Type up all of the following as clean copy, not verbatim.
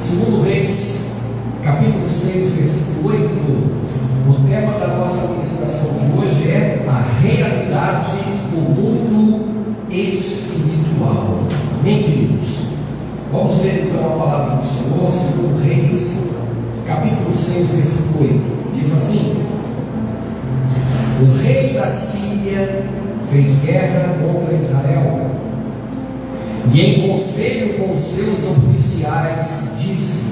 Segundo Reis, capítulo 6, versículo 8. O tema da nossa ministração de hoje é a realidade do mundo espiritual. Amém, queridos? Vamos ler então a palavra do Senhor, segundo Reis, capítulo 6, versículo 8. Diz assim: o rei da Síria fez guerra contra Israel, e em conselho com os seus oficiais disse: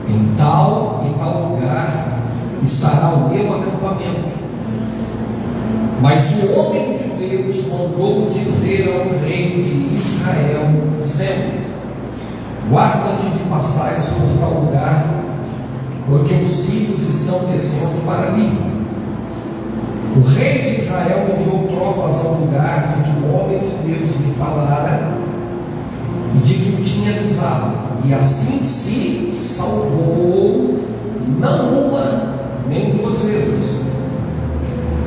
em tal e tal lugar estará o meu acampamento. Mas o homem de Deus mandou dizer ao rei de Israel, dizendo: guarda-te de passares por tal lugar, porque os sírios estão descendo para ali. O rei de Israel enviou tropas ao lugar de que o homem de Deus lhe falara e de que o tinha avisado, e assim se salvou, não uma nem duas vezes.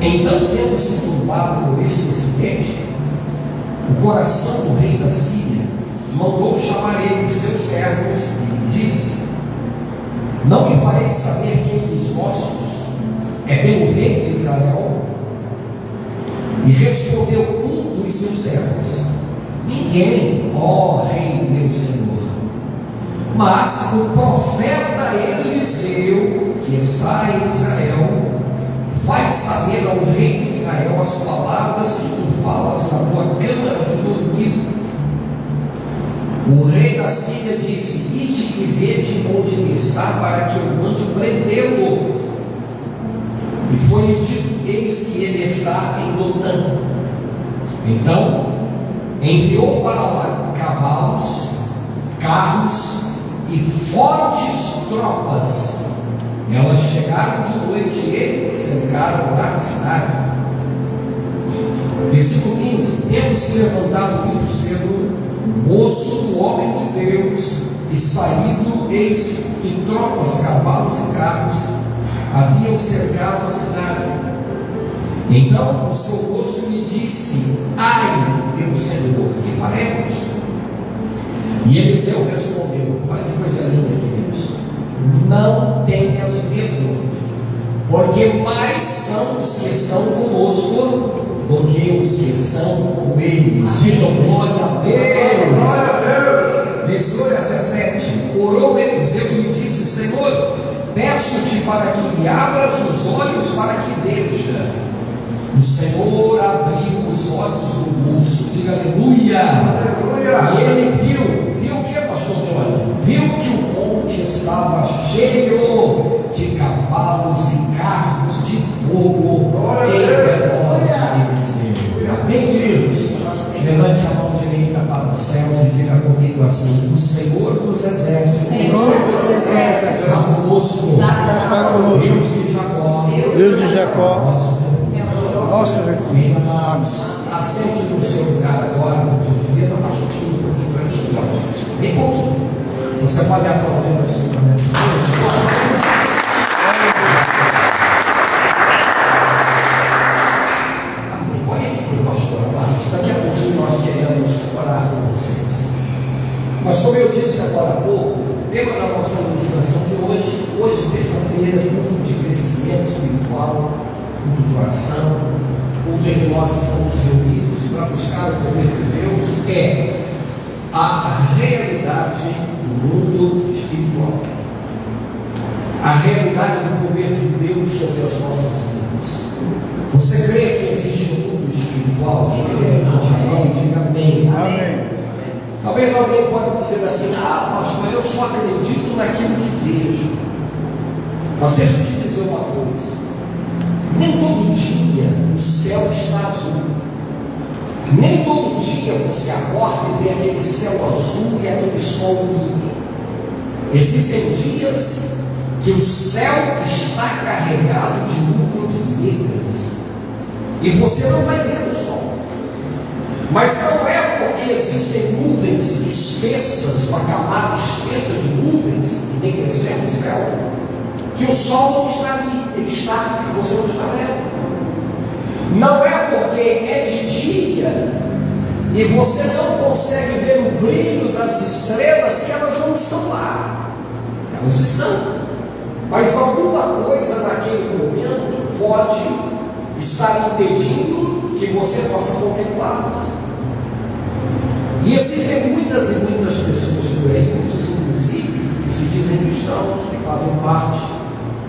Então, tendo se turbado por este incidente, o coração do rei da Síria mandou chamar ele seus servos e lhe disse: não me fareis saber quem dos vossos é pelo rei de Israel? E respondeu um dos seus servos: ninguém, ó rei meu senhor, mas o profeta Eliseu, que está em Israel, vai saber ao rei de Israel as palavras que tu falas na tua câmara de dormir. O rei da Síria disse: ide e vede onde ele está, para que eu mande prendê-lo. E foi-lhe dito: eis que ele está em Dotã. Então enviou para lá cavalos, carros e fortes tropas. Elas chegaram de noite e cercaram a cidade. Versículo 15: tendo se levantado muito cedo o moço do homem de Deus e saído, eis que tropas, cavalos e carros haviam cercado a cidade. Então o seu moço lhe disse: ai, meu senhor, que faremos? E Eliseu respondeu: olha que coisa linda, queridos, não tenhas medo, porque mais são os que estão conosco do que os que estão com eles. Digam glória a Deus. Glória a Deus. Versículo 17: orou Eliseu e lhe disse: Senhor, peço-te para que me abras os olhos para que veja. O Senhor abriu os olhos do moço, diga aleluia. E ele viu o que, pastor Johnny? Viu que o monte estava cheio de cavalos e carros de fogo em redor de Eliseu. Amém, queridos? Levante a mão direita para os céus e diga comigo assim: o Senhor dos exércitos, está conosco. Deus de Jacó, nosso refúgio. Assente no seu lugar agora. Devia estar machucando um pouquinho para mim, bem pouquinho. Você pode aplaudir o Senhor nessa noite. Olha aqui para o pastor Marcos. Daqui a pouquinho nós queremos orar com vocês. Mas como eu disse agora há pouco, o tema da nossa administração de hoje terça-feira, culto de crescimento espiritual, culto de oração, culto em que nós estamos reunidos para buscar o poder de Deus, é a realidade do mundo espiritual, a realidade do poder de Deus sobre as nossas vidas. Você crê que existe um mundo espiritual? Quem crê no futebol, diga amém. Amém. Talvez alguém pode dizer assim: pastor, eu só acredito naquilo que vejo. Mas deixa eu te dizer uma coisa: nem todo dia o céu está azul, nem todo dia você acorda e vê aquele céu azul e aquele sol lindo. Existem dias que o céu está carregado de nuvens negras e você não vai ver o sol. Mas não é porque existem nuvens espessas, uma camada espessa de nuvens que nem crescer no céu, que o sol não está ali. Ele está, e você não está vendo. Não é porque é de dia E você não consegue ver o brilho das estrelas, que elas não estão lá. Elas estão. Mas alguma coisa naquele momento pode estar impedindo que você possa contemplá-las. E existem muitas e muitas pessoas por aí, muitos inclusive, que se dizem cristãos, que fazem parte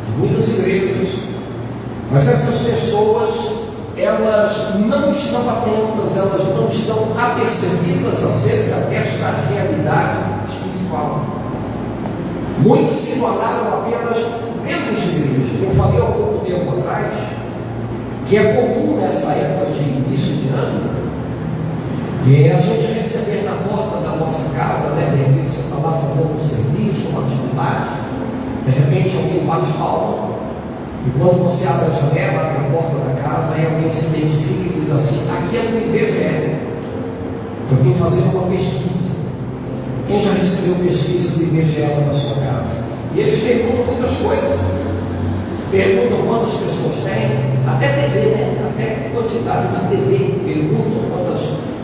de muitas igrejas, mas essas pessoas, elas não estão atentas, elas não estão apercebidas acerca desta realidade espiritual. Muitos se tornaram apenas membros de igreja. Eu falei há pouco tempo atrás que é comum nessa época de início de ano a gente receber na porta da nossa casa, né? De repente você está lá fazendo um serviço, uma atividade, de repente alguém bate palma, e quando você abre a janela, abre a porta da casa, aí alguém se identifica e diz assim: aqui é do IBGE, eu vim fazer uma pesquisa. Quem já recebeu pesquisa do IBGE na sua casa? E eles perguntam muitas coisas. Perguntam quantas pessoas têm, até TV, né? Até quantidade de TV. Perguntam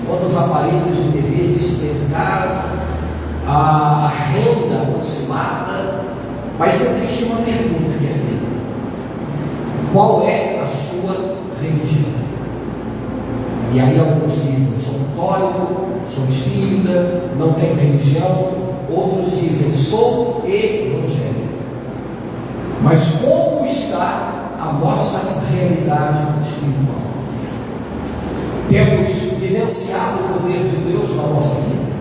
quantos aparelhos de TV existem dentro de casa, a renda aproximada. Mas existe uma pergunta que é feita: qual é a sua religião? E aí alguns dizem: sou católico, sou espírita, não tenho religião. Outros dizem: sou evangélico. Mas como está a nossa realidade espiritual? Temos vivenciado o poder de Deus na nossa vida?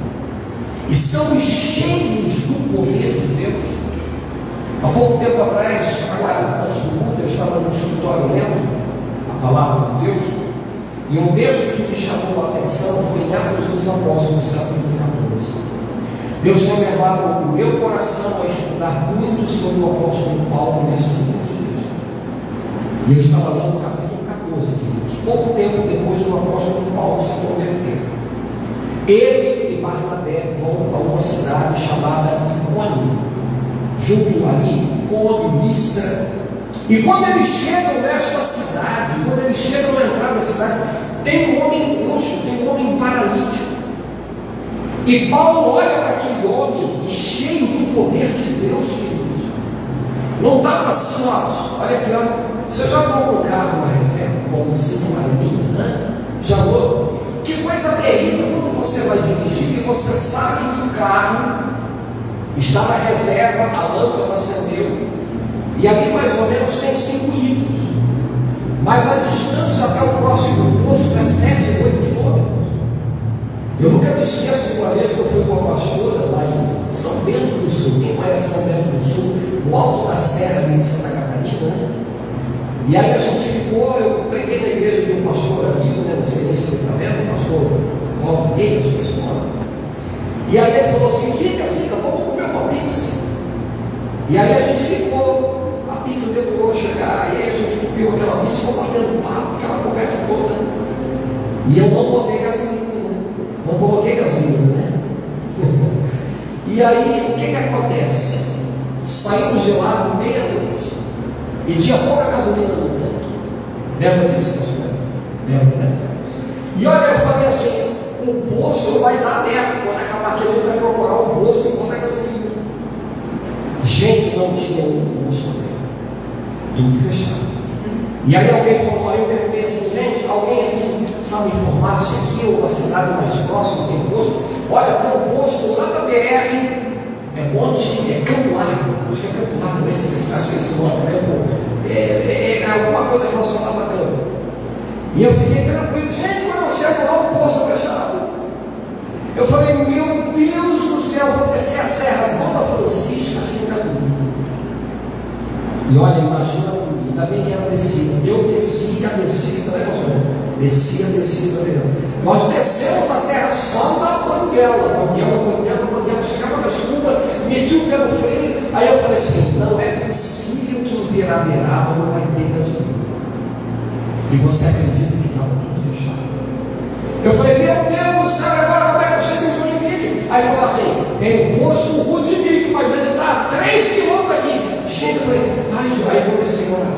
Estamos cheios do poder de Deus? Há pouco tempo atrás, agora antes do culto, eu estava no escritório lendo a palavra de Deus, e um texto que me chamou a atenção foi em Atos dos Apóstolos, capítulo 14. Deus tem levado o meu coração a estudar muito sobre o apóstolo Paulo nesse último dias. E eu estava lendo o capítulo 14, queridos, pouco tempo depois do apóstolo Paulo se converter. Ele e Barnabé vão a uma cidade chamada Icônio, junto ali, Icônio, Listra. E quando eles chegam nesta cidade, quando eles chegam na entrada da cidade, tem um homem coxo, tem um homem paralítico. E Paulo olha para aquele homem e cheio do poder de Deus, queridos. Não estava assim, ó, olha aqui, ó. Você já colocou o carro na reserva, como se uma linha, né? Já olhou? Que coisa terrível quando você vai dirigir e você sabe que o carro está na reserva, a lâmpada acendeu, e ali mais ou menos tem 5 litros, mas a distância até o próximo posto é 7, 8 quilômetros. Eu nunca me esqueço de uma vez que eu fui com uma pastora lá em São Bento do Sul. Quem conhece São Bento do Sul? No alto da serra ali de Santa Catarina, né? E aí a gente ficou, eu preguei na igreja de um pastor amigo, né? Não sei nem se ele está vendo, o pastor Cláudio Neves, que é esse nome. E aí ele falou assim: fica, vamos comer uma pizza. E aí a gente ficou, a pizza demorou a chegar, e aí a gente comeu aquela pizza, ficou batendo papo, aquela conversa toda. E eu não botei gasolina. Não coloquei gasolina, né? E aí, o que acontece? Saímos de lá meia-noite e tinha pouca gasolina no tanque. Lembra disso, pastor? Lembra, né? E olha, eu falei assim: o poço vai estar aberto. Quando acabar aqui, a gente vai procurar o poço e botar gasolina. Gente, não tinha um poço aberto, tudo fechado. E aí alguém falou, aí eu perguntei assim: gente, alguém aqui sabe informar se aqui ou a cidade mais próxima tem posto? Olha, tem um posto lá da BR, é Campo Largo, acho que é Campo Largo, acho que é esse nome, é alguma coisa relacionada a campo. E eu fiquei tranquilo: gente, quando eu chego lá, o posto fechado. Eu falei: meu Deus do céu, vou descer a serra Dona Francisca sem gasolina. E olha, imagina, ainda bem que era descida. Eu desci a descida, né, pastor? Desci a descida. Nós descemos a serra só na Banguela. Chegava na chuva, meti o pé no freio. Aí eu falei assim: não é possível que em Piraberaba não vai ter gasolina. E você acredita que estava tudo fechado? Eu falei: meu Deus do céu, agora como é que eu chego em Joinville? Aí falou assim: tem um posto no Rudimic, mas ele está a 3 quilômetros aqui. Chega, eu falei: ai, aí comecei a orar.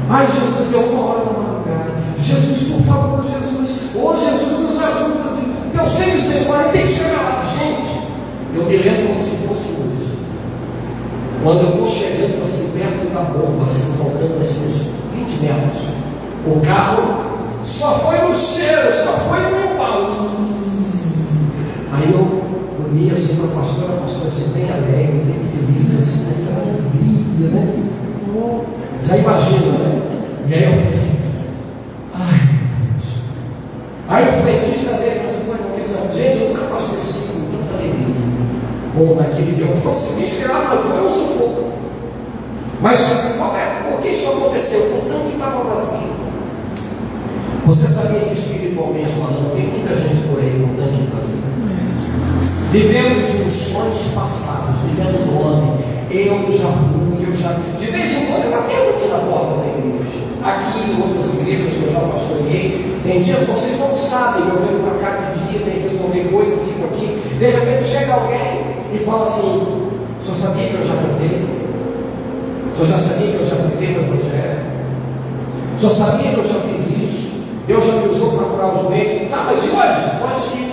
Ai, Jesus, é 1 hora da madrugada. Jesus, por favor, Jesus. Oh, Jesus, nos ajuda. Mas tem que dizer, mas tem que chegar lá. Gente, eu me lembro como se fosse hoje. Quando eu estou chegando assim perto da bomba, assim, faltando assim, uns 20 metros, o carro só foi no cheiro, só foi no embalo. Aí eu olhei assim para a pastora assim, bem alegre, bem feliz, assim, aquela alegria, né? Já imagina, né? E aí eu falei assim, ai meu Deus. Aí o frentista dele falou assim, gente, eu nunca abasteci com tanta alegria como naquele dia. Eu consegui chegar, mas foi um sufoco. Mas por que isso aconteceu? O tanto que estava vazio. Você sabia que espiritualmente falando, tem muita gente por aí com tanque vazio, vivendo de sonhos passados, vivendo do ontem. Eu já fui, de vez em quando eu atendo aqui na porta da igreja, aqui em outras igrejas que eu já pastoreei. Tem dias vocês não sabem, eu venho para cá de dia, venho resolver coisas, fico aqui, de repente chega alguém e fala assim, o senhor sabia que eu já cantei? O senhor já sabia que eu já cantei no Evangelho? O senhor sabia que eu já fiz isso? Deus já me usou para curar os médicos? Tá, mas e hoje?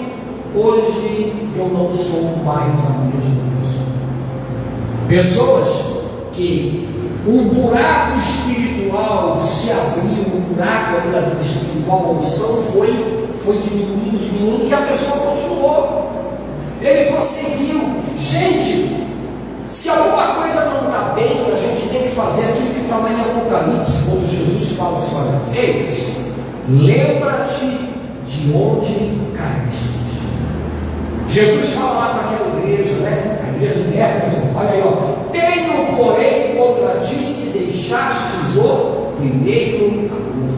Hoje eu não sou mais a mesma pessoa. Pessoas que um buraco espiritual se abriu, um buraco aí na vida espiritual, a unção foi diminuindo, e a pessoa continuou. Ele prosseguiu. Gente, se alguma coisa não está bem, a gente tem que fazer aquilo que está lá em Apocalipse, quando Jesus fala assim, olha, ei, lembra-te de onde caíste. Jesus fala lá para aquela igreja, né? A igreja de Éfeso, olha aí, ó. Tenho, porém, contra ti que deixastes o primeiro amor.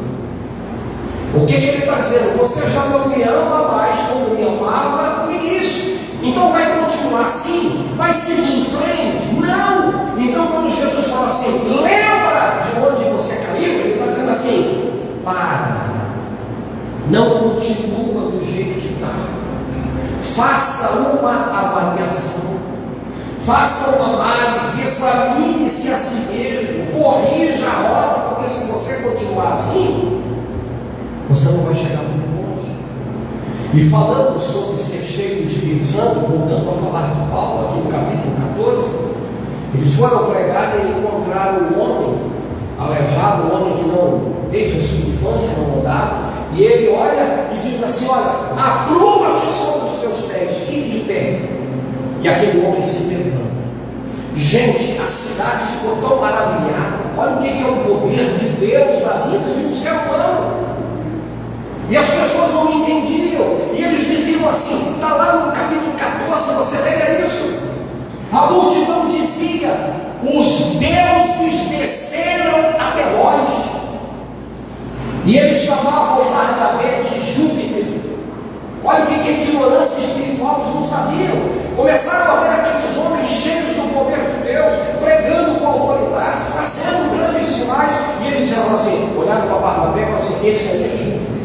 O que ele está dizendo? Você já não me ama mais como me amava no início. Então vai continuar assim? Vai seguir em frente? Não! Então quando Jesus fala assim, lembra de onde você caiu, ele está dizendo assim, para. Não continua do jeito que está. Faça uma avaliação, faça uma análise, examine-se a si mesmo, corrija a rota, porque se você continuar assim, você não vai chegar muito longe. E falando sobre ser cheio do Espírito Santo, voltando a falar de Paulo, aqui no capítulo 14, eles foram pregar e encontraram um homem aleijado, um homem que não, desde a sua infância não andava. E ele olha e diz assim, olha, apruma-te sobre os teus pés, fique de pé. E aquele homem se levanta. Gente, a cidade ficou tão maravilhada. Olha o que é o poder de Deus na vida de um ser humano. E as pessoas não entendiam. E eles diziam assim, está lá no capítulo 14, você leia isso. A multidão dizia, os deuses desceram até nós. E eles chamavam largamente Júpiter. Olha o que é ignorância espiritual, eles não sabiam. Começaram a ver aqueles homens cheios do poder de Deus, pregando com autoridade, fazendo grandes sinais. E eles disseram assim, olharam para Barnabé e falaram assim, esse aí é Júpiter.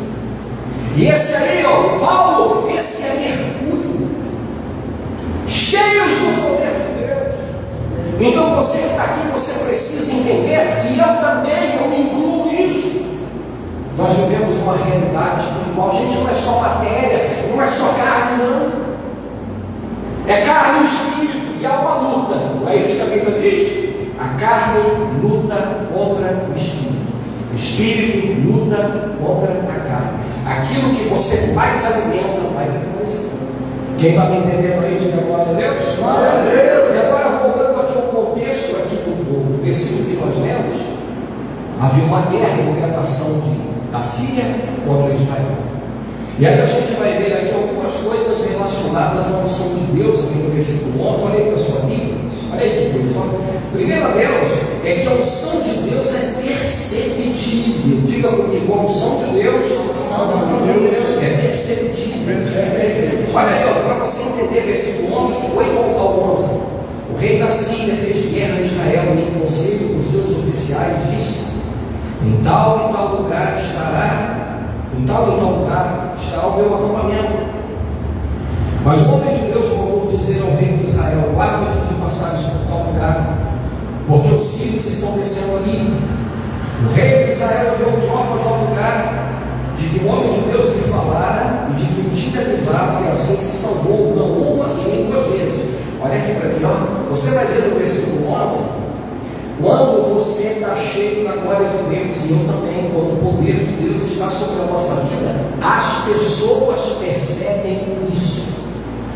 E esse aí, ó, Paulo, esse é Mercúrio. Cheios do poder de Deus. Então você que está aqui, você precisa entender, e eu também, eu me incluo nisso. Nós vivemos uma realidade espiritual. Gente, não é só matéria, não é só carne, não. É carne e espírito, e há uma luta. Não é isso que a Bíblia diz? A carne luta contra o espírito. O espírito luta contra a carne. Aquilo que você mais alimenta vai permanecer. Quem está me entendendo aí, diga glória a Deus? Glória a Deus! E agora, voltando aqui ao contexto aqui do versículo que nós lemos, havia uma guerra entre a nação da Síria contra Israel. E aí a gente vai ver aqui algumas coisas relacionadas à unção de Deus, aqui no versículo 11. Olha aí para a sua Bíblia, olha aí que coisa. A primeira delas é que a unção de Deus é perceptível. Diga comigo, a unção de Deus é perceptível. Olha aí, para você entender, versículo 11, 8 ao 11. O rei da Síria fez guerra a Israel e em conselho com seus oficiais disse: em tal e tal lugar estará o meu acampamento. Mas o homem de Deus mandou dizer ao rei de Israel: guarda-te de passares por tal lugar, porque os sírios estão descendo ali. O rei de Israel enviou tropas ao lugar de que o homem de Deus lhe falara e de que o tinha avisado batizado e assim se salvou, não uma e nem duas vezes. Olha aqui para mim, ó. Você vai ver no versículo 11, quando você está cheio da glória de Deus, e eu também, quando o poder de Deus está sobre a nossa vida, as pessoas percebem isso.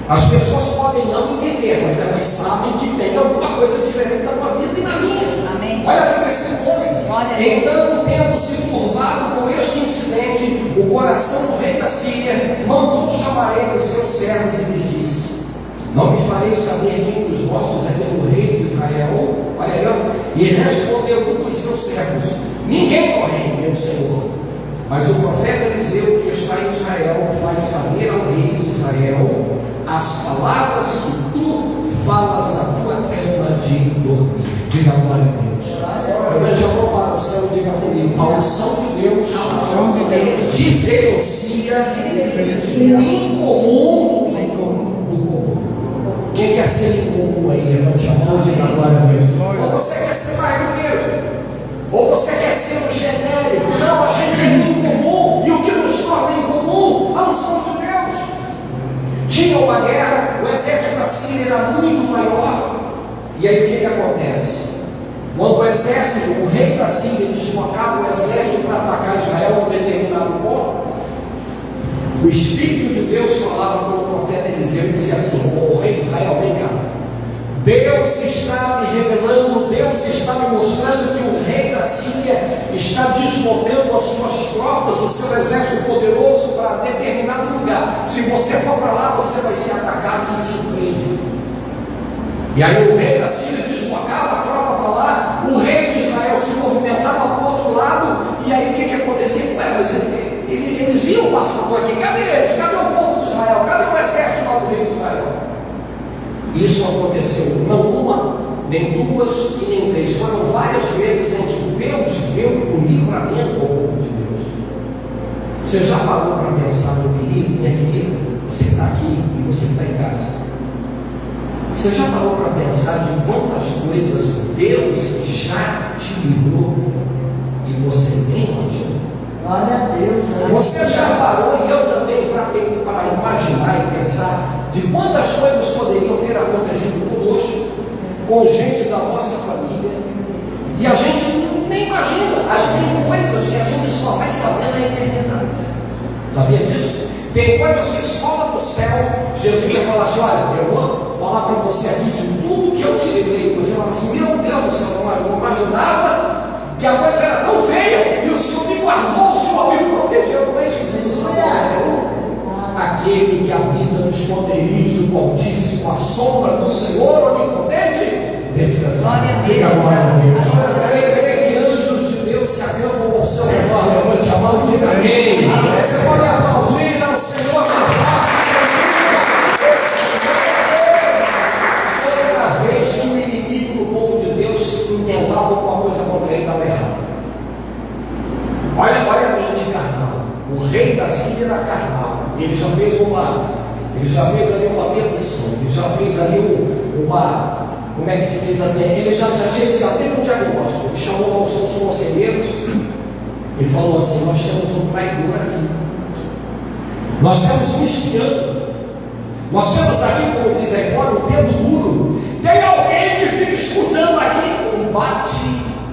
As pessoas podem não entender, mas elas sabem que tem alguma coisa diferente na tua vida e na minha. Amém. Olha aqui o versículo 11. Então, tendo se turbado com este incidente, o coração do rei da Síria mandou chamar ele os seus servos e lhes disse: não me farei saber quem dos vossos é pelo rei de Israel? Olha aí, ó. E respondeu um dos seus servos: ninguém, ó rei, meu senhor. Mas o profeta Eliseu, que está em Israel, faz saber ao rei de Israel as palavras que tu falas na tua cama de dormir. Diga glória a Deus. Levante a mão para o céu e diga comigo: a unção de Deus diferencia o incomum do comum. Quem quer ser incomum aí? Levante a mão e diga glória a Deus. Ou você quer ser mais do mesmo? Ou você quer ser um genérico? Não, a gente é incomum. E o que nos torna incomum? A unção de Deus. Tinha uma guerra, o exército da Síria era muito maior. E aí o que acontece? Quando o exército, o rei da Síria deslocava o exército para atacar Israel em um determinado ponto, o Espírito de Deus falava com o profeta Eliseu e dizia assim: o rei de Israel, vem cá. Deus está me revelando, Deus está me mostrando que o rei da Síria está deslocando as suas tropas, o seu exército poderoso para determinado lugar. Se você for para lá, você vai ser atacado e se surpreende. E aí o rei da Síria deslocava a tropa para lá, o rei de Israel se movimentava para o outro lado, e aí o que acontecia? Ué, mas eles iam passar por aqui, cadê eles? Cadê o povo de Israel? Cadê o exército lá do rei de Israel? Isso aconteceu não uma, nem duas e nem três. Foram várias vezes em que Deus deu o livramento ao povo de Deus. Você já parou para pensar no perigo, minha querida? Você está aqui e você está em casa. Você já parou para pensar de quantas coisas Deus já te livrou e você nem imagina? Glória a Deus. Você já parou, e eu também, para imaginar e pensar de quantas coisas poderiam ter acontecido conosco, com gente da nossa família, e a gente nem imagina. Tem coisas que a gente só vai saber na eternidade. Sabia disso? Tem coisas que só lá no céu Jesus vai falar assim: olha, eu vou falar para você aqui de tudo que eu te livrei. Você fala assim: meu Deus do céu, eu não imaginava que a coisa era tão feia, e o Senhor me guardou, o Senhor me protegeu. Não é isso que diz o Senhor? Aquele que habita no esconderijo do Altíssimo, a sombra do Senhor onipotente, descansará. Diga glória a Deus. Quem crê que anjos de Deus se acampam ao seu redor, levante a mão e diga amém. Você pode aplaudir ao Senhor na paz. Toda vez que o inimigo do povo de Deus intentava alguma coisa contra ele, estava errado. Olha a mente carnal. O rei da Síria era carnal. Ele já fez ali uma dedução, ele já fez ali uma, como é que se diz assim, ele já teve um diagnóstico. Ele chamou os seus conselheiros e falou assim: nós temos um traidor aqui, nós temos um espião, nós temos aqui, como diz aí fora, um dedo duro. Tem alguém que fica escutando aqui, um bate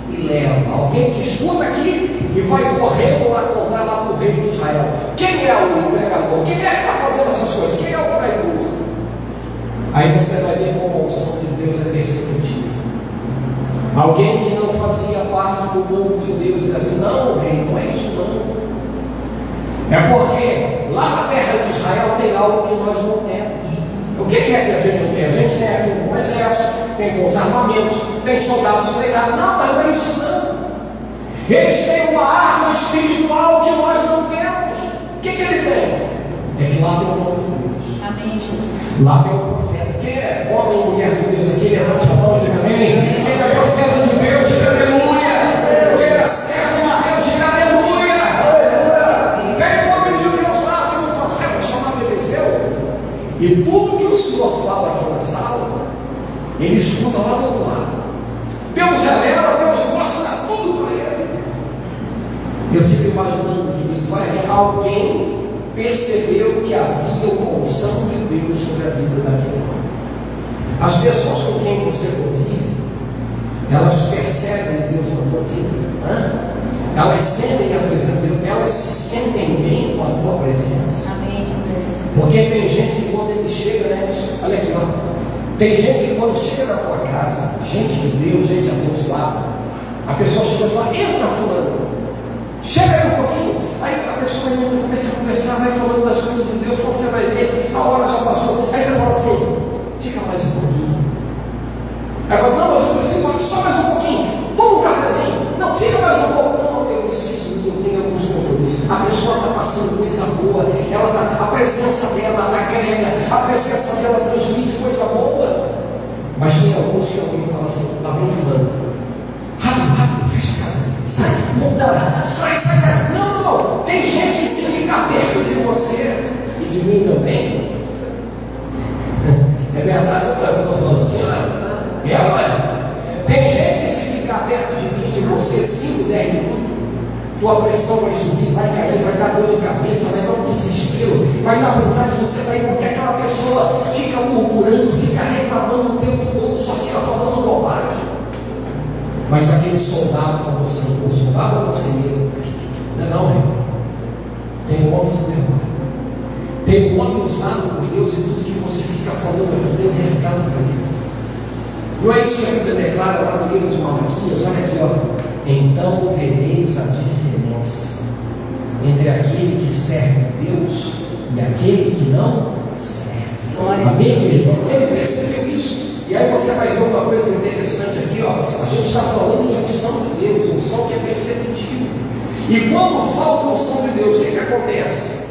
e leva, alguém que escuta aqui e vai correndo lá contar lá para o rei de Israel. Quem é o entregador? Quem é que está fazendo essas coisas? Quem é o traidor? Aí você vai ver como a unção de Deus é persecutiva. Alguém que não fazia parte do povo de Deus diz assim: não, rei, não é isso não. É porque lá na terra de Israel tem algo que nós não temos. O que é que a gente não tem? A gente tem aqui um exército, tem bons armamentos, tem soldados treinados. Não, mas não é isso não. Eles têm uma arma espiritual que nós não temos. O que ele tem? É que lá tem o nome de Deus. Amém, Jesus. Lá tem o profeta. Quem é homem e mulher de Deus aqui? Levante a mão e diga amém. Quem é profeta de Deus, diga aleluia. Quem é servo de Deus, diga aleluia. Tem homem de Deus lá, tem um profeta chamado Eliseu. E tudo que o Senhor fala aqui na sala, ele escuta lá do outro lado. Deus revela, Deus mostra tudo para ele. Eu fico imaginando que me diz: olha, que alguém percebeu que havia uma unção de Deus sobre a vida daquele homem. As pessoas com quem você convive, elas percebem Deus na tua vida, elas sentem a presença de Deus, elas se sentem bem com a tua presença. Amém, Jesus. Porque tem gente que quando ele chega, né? Olha aqui, ó. Tem gente que quando chega na tua casa, gente de Deus, gente abençoada, a pessoa chega e fala, entra fulano, chega aí um pouquinho. Aí a pessoa entra, começa a conversar, vai falando das coisas de Deus, quando você vai ver, a hora já passou. Aí você fala assim, fica mais um pouquinho. Aí fala, não, mas eu preciso só mais um pouquinho. Toma um cafezinho. Não, fica mais um pouco. Não, eu preciso, eu tenho alguns compromissos. A pessoa está passando coisa boa, a presença dela agrega, a presença dela transmite coisa boa. Mas tem alguns que alguém fala assim, lá vem fulano. Rápido, rápido, fecha a casa. Sai, vamos embora. Sai, sai, sai. Não, não. Tem gente que se ficar perto de você e de mim também. É verdade, eu estou falando assim, olha. Olha. Tem gente que se ficar perto de mim, de você, 5, 10 minutos, tua pressão vai subir, vai cair, vai dar dor de cabeça, vai dar um desespero, vai dar vontade de você sair, porque aquela pessoa fica murmurando, fica reclamando o tempo todo, só fica falando bobagem. Mas aquele soldado falou assim, o soldado ou o conselheiro? Não, irmão. Tem um homem de Deus. Tem um homem usado por Deus e tudo que você fica falando aqui, Deus é recado para ele. Não é isso que a Bíblia declara lá no livro de Malaquias? Olha aqui, ó. Então vereis a diferença entre aquele que serve a Deus e aquele que não serve. Amém, igreja? Ele percebeu isso. E aí você vai ver uma coisa interessante aqui, ó. A gente está falando de unção de Deus, unção que é perceptível. E quando falta a unção de Deus, o que acontece?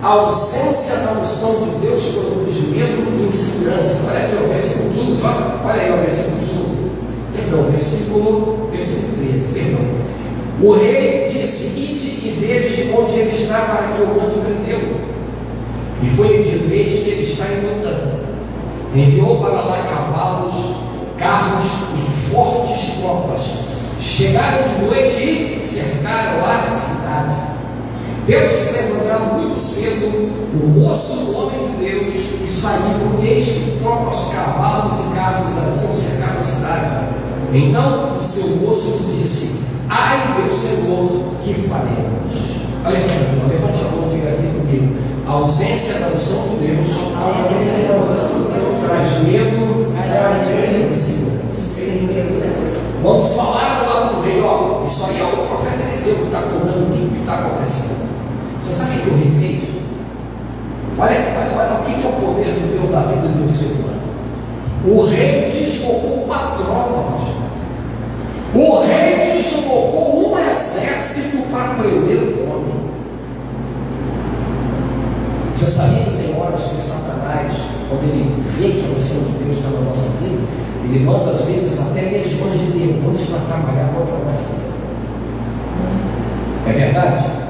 A ausência da unção de Deus produz medo e insegurança. Olha aqui, ó, versículo 15, olha aí, ó, versículo 15. Perdão, versículo 13, perdão. O rei disse, ide e vede onde ele está para que eu mande prendê-lo. E foi-lhe dito, eis que ele está em Dotã. Enviou para lá cavalos, carros e fortes tropas. Chegaram de noite e cercaram a cidade. Tendo se levantado muito cedo, o moço do homem de Deus e saiu, eis que tropas, cavalos e carros haviam cercado a cidade. Então o seu moço lhe disse, ai meu senhor, que faremos? Olha aqui, levante a mão e diga assim comigo, a ausência da unção de Deus traz medo e insegurança. Vamos falar lá para o rei, ó, isso aí é o profeta Eliseu que está contando tudo o que está acontecendo. Você sabe o que o rei fez? Olha o que é o poder de Deus na vida de um ser humano. O rei deslocou uma tropa, pastor. O rei deslocou um exército para prender o homem. Você sabia que tem horas que Satanás, quando ele vê que a unção de Deus está na nossa vida, ele manda às vezes até legiões de demônios para trabalhar contra a nossa vida. É verdade?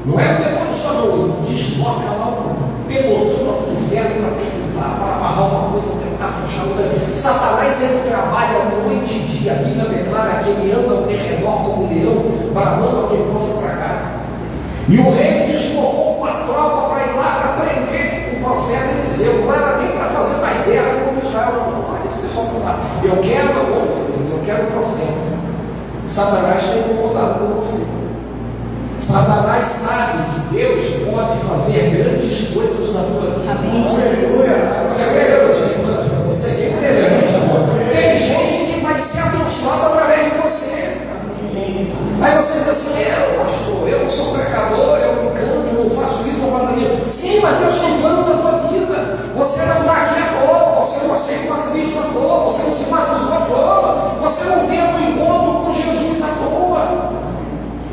Não é o demônio só não desloca lá um pelotão do inferno para perturbar, para amarrar uma coisa, tentar fechar outra. Satanás ele trabalha noite e dia. A Bíblia declara que ele anda ao redor como um leão, bramando a quem possa tragar. E o rei deslocou uma tropa para ir lá para prender o profeta Eliseu. Não era nem para fazer mais guerra contra Israel, não. Olha esse pessoal para lá. Eu quero a mão de Deus, eu quero o profeta. Satanás está incomodado com você. Satanás sabe que Deus pode fazer grandes coisas na tua vida. Amém. Você crê, meus irmãos? Você quer crer, meus irmãos? Tem gente que vai ser abençoada através de você. Aí você diz assim, pastor, eu não sou pregador, eu não canto, eu não faço isso, eu não faço aquilo. Sim, mas Deus tem plano na tua vida. Você não está aqui à toa, você não aceitou a Cristo à toa, você não se batizou à toa, você não teve um encontro com Jesus à toa.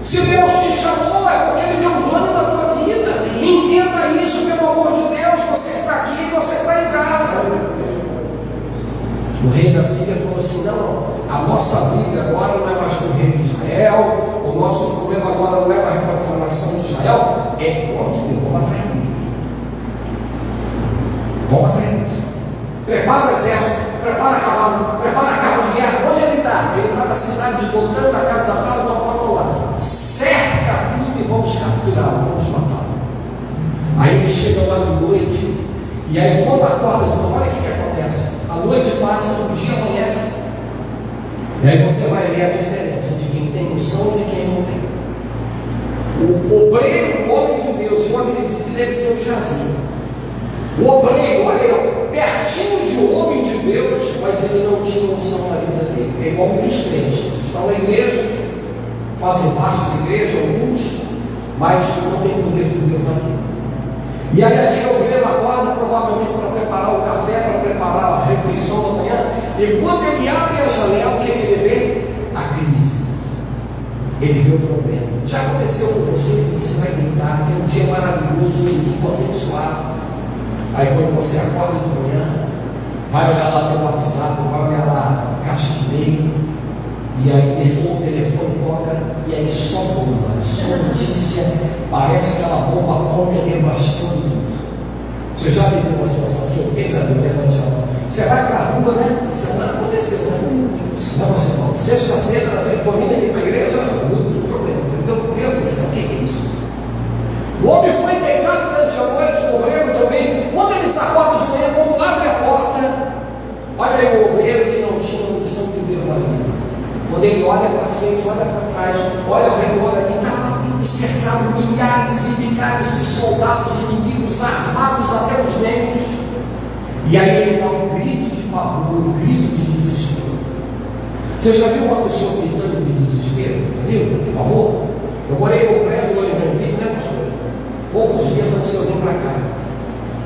Se Deus te chamou, é porque Ele tem um plano na tua vida. Entenda isso, pelo amor de Deus. Você está aqui, você está em casa. O rei da Síria falou assim, não, a nossa briga agora não é mais com o rei de Israel, o nosso problema agora não é mais com a nação de Israel, é onde eu vou atrás dele. Vamos atrás dele. Prepara o exército, prepara cavalo, prepara carro de guerra. Onde ele está? Ele está na cidade de Dotã, na casa tal, lá. Cerca tudo e vamos capturá-lo, vamos matá-lo. o dia amanhece. E aí você vai ver a diferença de quem tem unção e de quem não tem. O obreiro, o homem de Deus, eu acredito que deve ser o Jazinho. O obreiro, olha eu, pertinho de um homem de Deus, mas ele não tinha unção na vida dele. É igual os crentes, estão na igreja, fazem parte da igreja, alguns, mas não tem poder de Deus na vida. E aí aquele obreiro acorda provavelmente para preparar o café, para preparar a refeição da manhã, e quando ele abre a janela, o que ele vê? A crise. Ele vê o problema. Já aconteceu com você que você vai deitar, tem um dia maravilhoso, um domingo abençoado. Aí quando você acorda de manhã, vai olhar lá no WhatsApp, vai olhar lá a caixa de e-mail, e aí o telefone toca, e aí só bomba, só notícia, parece aquela bomba atômica devastando tudo. Você já viveu uma situação assim? Quem já viu? Levante a mão. Você vai para a rua, né? Essa semana aconteceu, né? Não, você não. Sexta-feira, estou vindo aqui para a igreja, muito problema. Meu Deus do céu, o que é isso? O homem foi pegado durante a noite, o obreiro também. Quando eles acordam de manhã, quando abre a porta, olha aí o obreiro que não tinha noção de Deus na vida. Quando ele olha para frente, olha para trás, olha ao redor ali, estava tudo cercado, milhares e milhares de soldados inimigos armados até os dentes. E aí ele dá um grito de pavor, um grito de desespero. Você já viu uma pessoa gritando de desespero? Viu? De pavor? Eu morei no prédio lá em Joinville, né, pastor? Poucos dias antes de eu vir para cá.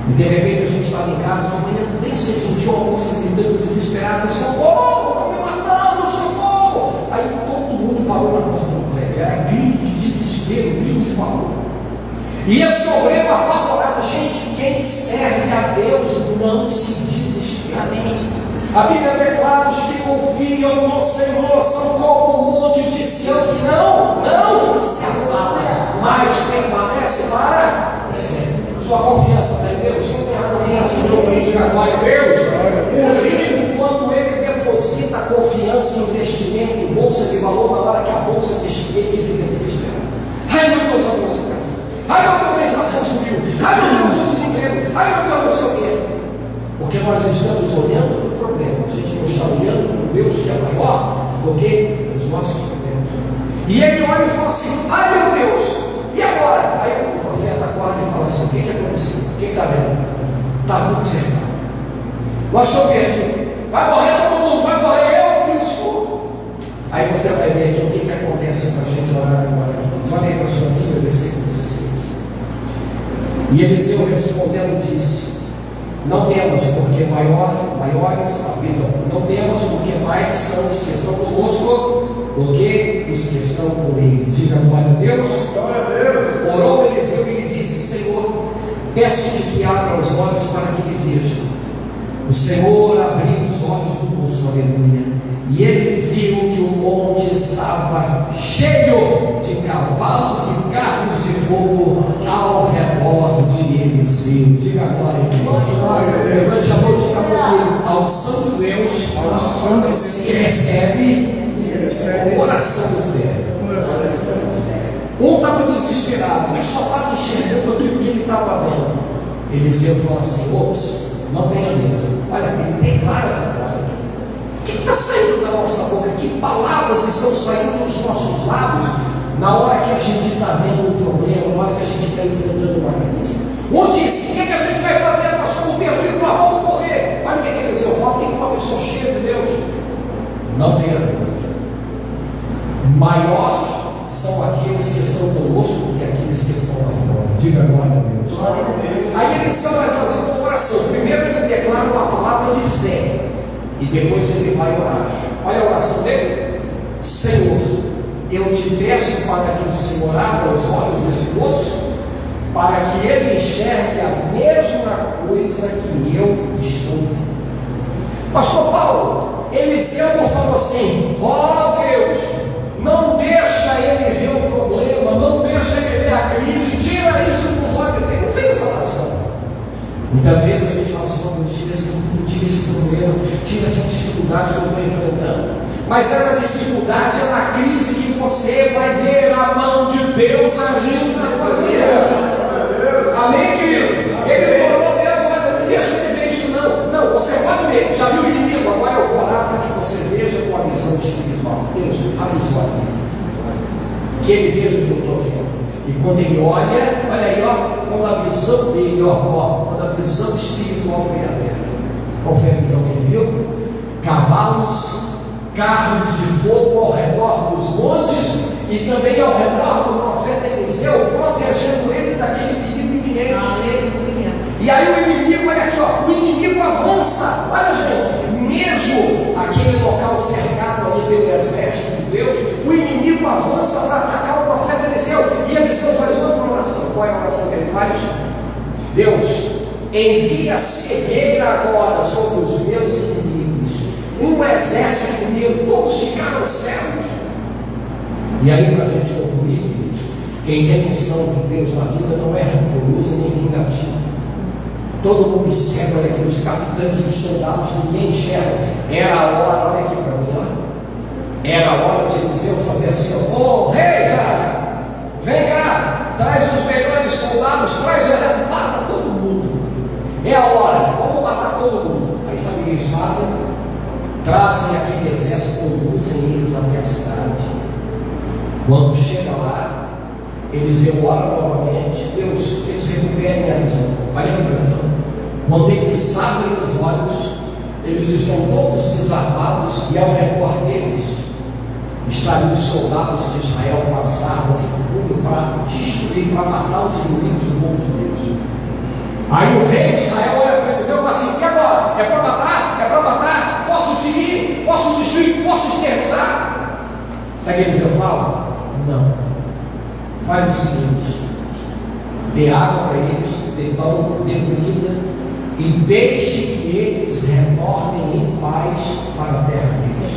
E de repente a gente estava em casa, de manhã bem cedinho, tinha uma moça gritando desesperada: socorro, estão me matando, socorro! Aí todo mundo parou na porta do prédio. Era grito de desespero, grito de pavor. E esse obreiro apavorado, gente, quem serve a Deus não se desespera. Amém. A Bíblia declara: os que confiam no Senhor são como o monte de Sião, que não se abala, mas permanece para sempre. Sua confiança está em Deus? Quem tem a confiança em Deus, aí diga glória a Deus. O rico, quando ele deposita confiança em investimento em bolsa de valor, na hora que a bolsa despeja, ele fica desesperado. Ai meu Deus, a bolsa caiu. Ai meu Deus, a inflação subiu. Ai meu Deus, o desemprego. Ai meu Deus, não sei o quê. Porque nós estamos olhando para o problema. A gente não está olhando para o Deus que é maior do que os nossos problemas. E ele olha e fala assim: ai meu Deus, e agora? Aí o profeta acorda e fala assim: o que aconteceu? O que está vendo? Está tudo certo. Nós estamos perdidos. Vai morrer todo mundo, vai morrer eu, isso. Aí você vai ver aqui o que acontece para a gente orar agora. Olha aí para a sua Bíblia, versículo 16. E Eliseu respondendo disse: não temos, porque não temos, porque mais são os que estão conosco do que os que estão com ele. Diga glória a Deus. Glória a Deus. Orou Eliseu e lhe disse: Senhor, peço-te que abra os olhos para que ele veja. O Senhor abriu os olhos do moço, aleluia, e ele viu que o monte estava cheio de cavalos e carros de fogo ao redor de Eliseu. Diga glória a Deus. Levante a mão, diga comigo: a unção de Deus se recebe com oração de fé. Um estava desesperado, ele só estava enxergando aquilo que ele estava vendo. Eliseu falou assim: moço, não tenha medo. Olha, ele declara a vitória. O que está saindo da nossa boca? Que palavras estão saindo dos nossos lábios na hora que a gente está vendo um problema, na hora que a gente está enfrentando uma crise? Um disse: o que a gente vai fazer? Nós estamos perdidos, nós vamos correr. Olha o que Eliseu fala: tem uma pessoa cheia de Deus. Não tenha medo. Maior são aqueles que estão conosco do que aqueles que estão lá fora. Diga glória a Deus. Aí Eliseu vai fazer uma oração. Primeiro ele declara uma palavra de fé, e depois ele vai orar. Olha a oração dele: Senhor, eu te peço para que o Senhor abra os olhos desse moço, para que ele enxergue a mesma coisa que eu estou vendo. Pastor Paulo, Eliseu falou assim: ó Deus, não deixa ele ver o problema, não deixa ele ver a crise, tira isso dos olhos. Ele não fez essa oração. Muitas vezes a gente fala assim: não, tira esse problema, tira essa dificuldade que eu estou enfrentando. Mas é na dificuldade, é na crise que você vai ver a mão de Deus agindo na tua vida. Amém, queridos? Ele falou: Deus, não deixa ele ver isso não. Não, você pode ver, já viu o inimigo, agora eu vou que ele veja o que eu estou vendo. E quando ele olha aí, ó, quando a visão dele, quando a visão espiritual foi aberta. Qual foi a visão que ele viu? Cavalos, carros de fogo ao redor dos montes e também ao redor do profeta Eliseu, protegendo ele daquele perigo iminente. E aí o inimigo, olha aqui, ó, o inimigo avança. Olha, gente, mesmo aquele local cercado ali pelo exército de Deus, o inimigo avança para atacar o profeta Eliseu. E Eliseu faz outra oração. Qual é a oração que ele faz? Deus, envia cegueira agora sobre os meus inimigos, um exército inteiro, todos ficaram cegos. E aí, para a gente concluir, queridos, quem tem missão de Deus na vida não é rancoroso nem vingativo. Todo mundo cego, olha aqui, os capitães, os soldados, ninguém enxerga. Era a hora, olha aqui para mim, ó. Era a hora de Eliseu fazer assim, ó, rei, cara, vem cá, traz os melhores soldados, traz, mata todo mundo. É a hora, vamos matar todo mundo. Aí sabe o que eles fazem? Trazem aquele exército, conduzem eles até a cidade. Quando chega lá, Eliseu ora novamente, Deus, eles recuperem a visão. Olha aqui para mim. Quando eles abrem os olhos, eles estão todos desarmados e ao redor deles estariam os soldados de Israel com as armas e tudo para destruir, para matar os inimigos do povo de Deus. Aí o rei de Israel olha para Eliseu e fala assim: e agora? É para matar? É para matar? Posso ferir? Posso destruir? Posso exterminar? Sabe o que Eliseu fala? Não. Faz o seguinte: dê água para eles, dê pão, dê comida e deixe que eles retornem em paz para a terra deles.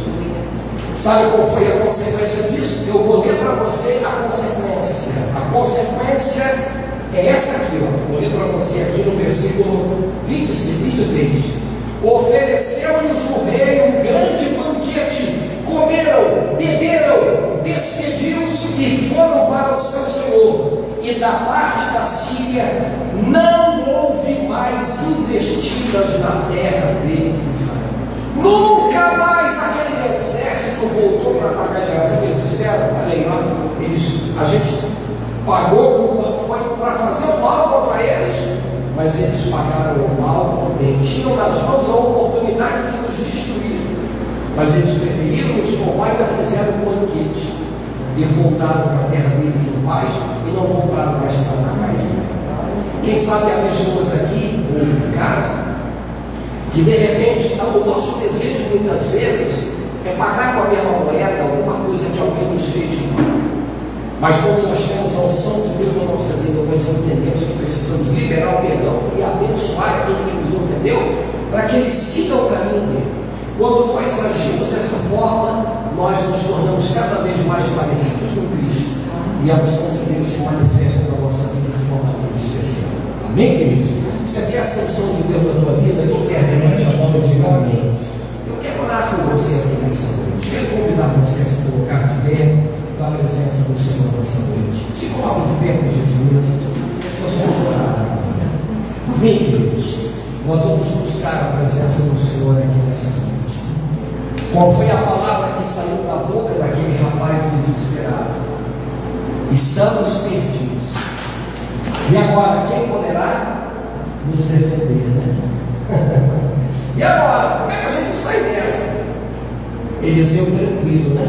Sabe qual foi a consequência disso? Eu vou ler para você a consequência. A consequência é essa aqui, ó. Vou ler para você aqui no versículo 23. Ofereceu-lhes o rei um grande banquete, comeram, beberam, despediram-se e foram para o seu senhor. E da parte da Síria não houve mais investidas na terra de Israel. Nunca mais aquele exército voltou para atacar Israel. Sabe o que eles disseram? Olha aí, ó. A gente pagou, foi para fazer o mal contra eles, mas eles pagaram o mal com bem. Tinham nas mãos a oportunidade de nos destruir, mas eles preferiram nos poupar e ainda fizeram um banquete. E voltaram para a terra deles em paz e não voltaram mais para atacar Israel. Quem sabe há pessoas aqui, ou em casa, que de repente o nosso desejo muitas vezes é pagar com a mesma moeda alguma coisa que alguém nos fez de mal. Mas como nós temos a unção de Deus na nossa vida, nós entendemos que precisamos liberar o perdão e abençoar aquele que nos ofendeu, para que ele siga o caminho dele. Quando nós agimos dessa forma, nós nos tornamos cada vez mais parecidos com Cristo, e a unção de Deus se manifesta na nossa vida de uma maneira especial. Amém, queridos? Você quer a unção de Deus na tua vida? Quem quer levante a mão e diga amém. Eu quero orar com você aqui nessa noite. Quero convidar você a se colocar de pé para a presença do Senhor nessa noite. Se coloque de pé, por gentileza. Nós vamos orar. Amém, queridos? Nós vamos buscar a presença do Senhor aqui nessa noite. Qual foi a palavra que saiu da boca daquele rapaz desesperado? Estamos perdidos. E agora, quem poderá nos defender, né? E agora, como é que a gente sai dessa? Eliseu tranquilo, né?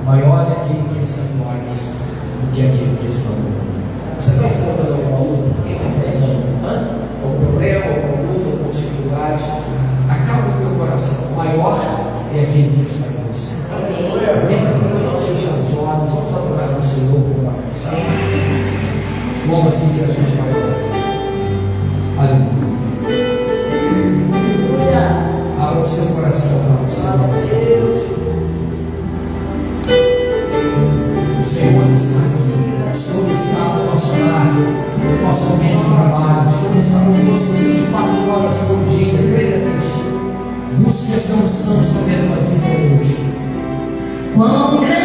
Maior é aquele que está em nós do que aquele que está no mundo. Você está enfrentando alguma luta? Quem está enfrentando? Algum problema, alguma luta, alguma dificuldade? Acalma o teu coração. Maior é aquele que está em você. Vamos fechar os olhos, vamos adorar o Senhor com uma canção. Como assim que a gente vai orar? Aleluia. Abra o seu coração para o Senhor. O Senhor está aqui. O Senhor está no nosso lar, no nosso ambiente de trabalho. O Senhor está conosco 24 horas por dia. Creia nisso. Busque essa unção sobre a tua vida hoje. Quão grande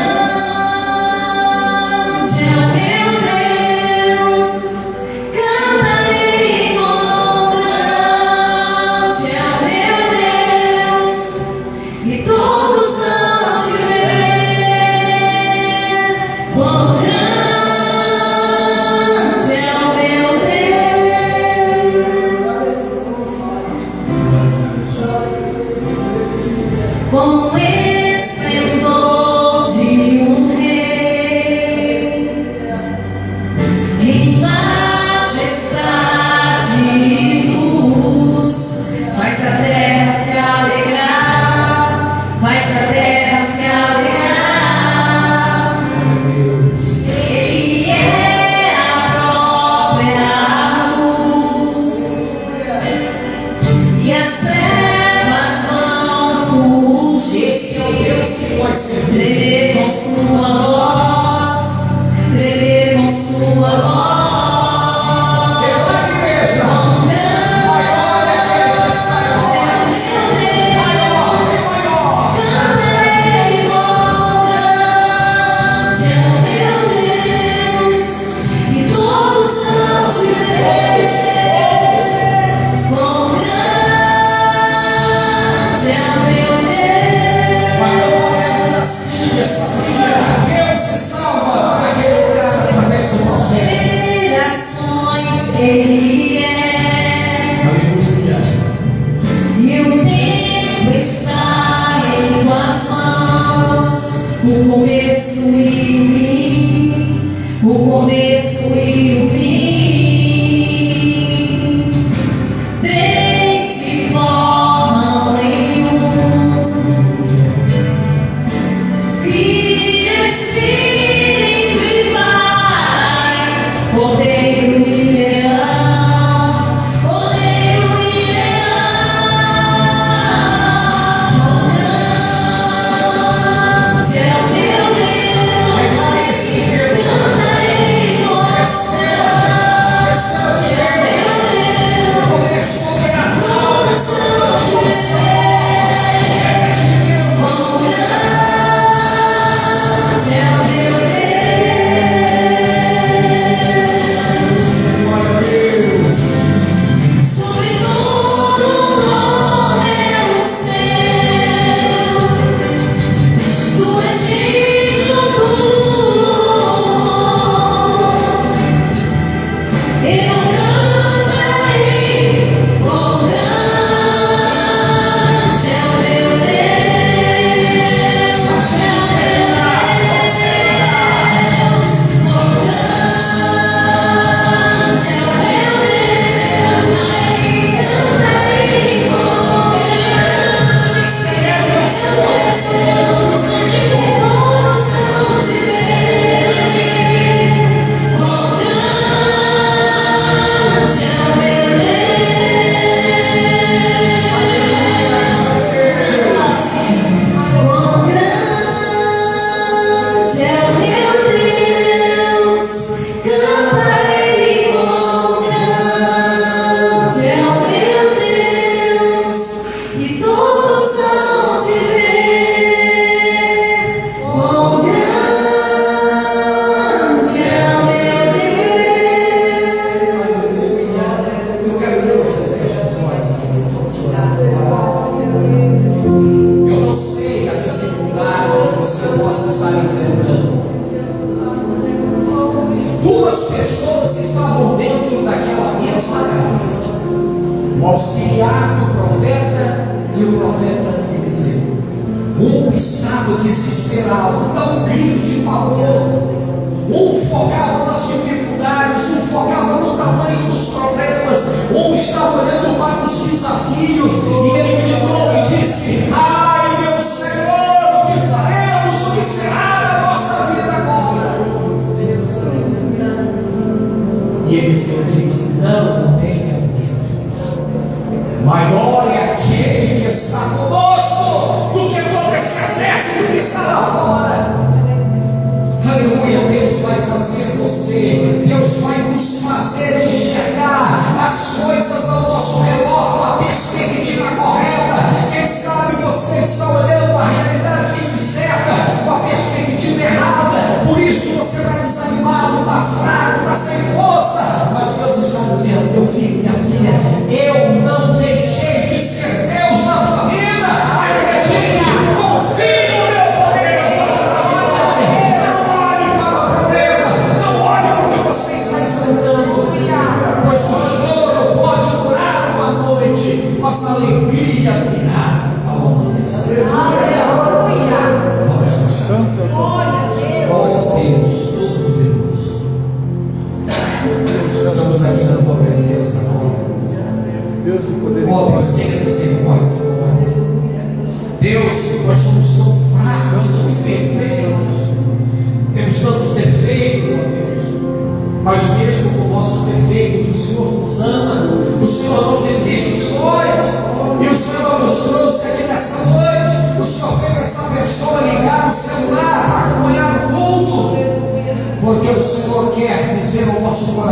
é meu Deus, cantarei. Quão grande é meu Deus, e todos hão de ver. Esse é o Deus que nós servimos. tremer com sua voz, tremer com sua voz. Ele é, Aleluia. e o tempo está em tuas mãos, o começo e o fim, o começo e o fim. Três se formam em um, Filho, Espírito e Pai, Cordeiro e o auxiliar do profeta e o profeta Eliseu. Um estava desesperado, dá um grito de pavor. Um focava nas dificuldades, um focava no tamanho dos problemas, um estava olhando para os desafios, e ele gritou e disse: ai meu Senhor, o que faremos? O que será da nossa vida agora? E Eliseu disse: não tenha medo, maior é aquele que está conosco do que todo esse exército que está lá fora. Aleluia. Deus vai fazer você, Deus vai nos fazer enxergar as coisas ao nosso redor com a perspectiva correta. Quem sabe você está olhando a realidade incerta com a perspectiva errada, por isso você está desanimado, está fraco, está sem força. Mas Deus está dizendo: meu filho, minha filha, eu não deixei de ser Deus na tua vida. Acredite, confie no meu poder. Pois o choro pode durar uma noite, mas a alegria virá ao amanhecer. Aleluia! Oh Deus Todo-Poderoso, estamos aqui na tua presença. Oh Deus, tenha misericórdia de nós. Deus, nós somos tão fracos, tão imperfeitos, temos tantos defeitos, ó Deus. Mas mesmo com nossos defeitos, o Senhor nos ama, o Senhor não desiste de nós, e o Senhor nos trouxe aqui nessa noite, o Senhor fez essa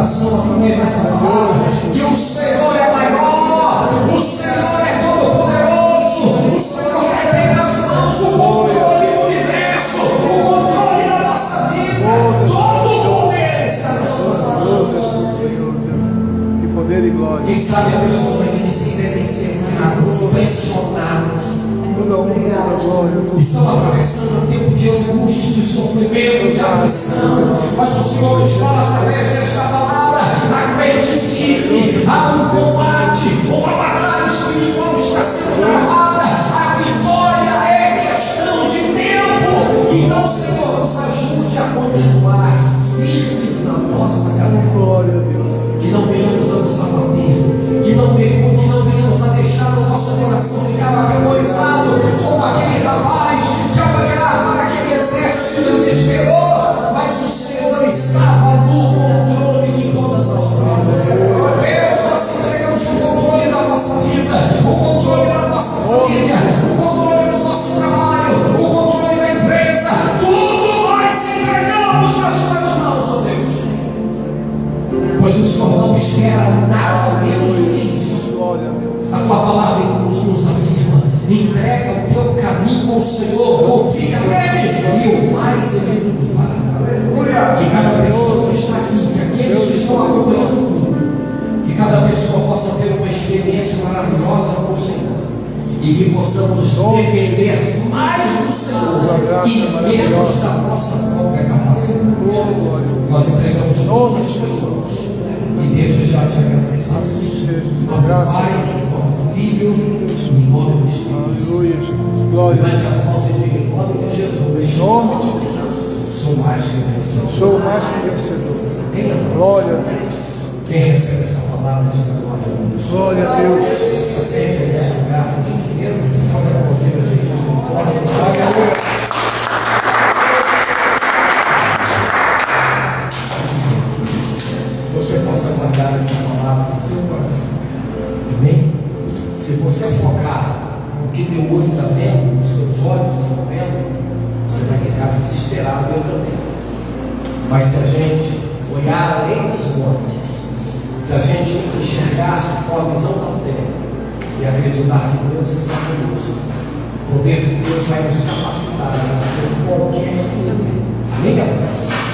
coração através dessa palavra, que o Senhor é maior, o Senhor é todo-poderoso, o Senhor tem nas mãos o controle do universo, o controle da nossa vida, todo o poder está nas suas mãos. De poder e glória. Quem sabe há pessoas aqui que se sentem cercadas, pressionadas, estão atravessando um tempo de angústia, de sofrimento, de aflição, mas o Senhor nos fala através desta palavra: aguente firme, há um combate, uma batalha espiritual está sendo travada, a vitória é questão de tempo. Então, Senhor, nos ajude a continuar firmes na nossa caminhada. Glória a Deus. Que não venhamos a nos abater, que não venhamos a deixar o nosso coração ficar atemorizado, como aquele rapaz que ao olhar para aquele exército se desesperou, mas o Senhor estava no controle de todas as coisas. Deus, nós entregamos o controle da nossa vida, o controle da nossa família, o controle do nosso trabalho, o controle da empresa, tudo nós entregamos nas tuas mãos, ó Deus. Pois o Senhor não espera nada menos do que isso. Glória a Deus. A tua palavra nos afirma: entrega o teu caminho ao Senhor, confia nele, e o mais ele tudo fará. Que cada pessoa que está aqui, que aqueles que estão acompanhando, que cada pessoa possa ter uma experiência maravilhosa com o Senhor, e que possamos depender mais do Senhor e menos da nossa própria capacidade. Nós entregamos todas as pessoas e desde já te agradecemos. Pai, Filho, em nome do Espírito. Aleluia, Jesus. Glória a Levante as mãos e diga: em nome de Jesus. Em nome de Jesus. Sou mais que vencedor. Sou mais que vencedor. Glória a Deus. Quem recebe essa palavra, diga glória a Deus. Glória a Deus. Aceite nesse lugar com gentileza. Se pode aplaudir a Jesus com forte. Glória a Deus. Você possa guardar essa palavra no teu coração. Amém? Se você focar no que teu olho está vendo, os teus olhos estão vendo, você vai ficar desesperado, eu também. Mas se a gente olhar além dos montes, se a gente enxergar com a visão da fé e acreditar que Deus está conosco, o poder de Deus vai nos capacitar a vencer qualquer inimigo. Amém, amados?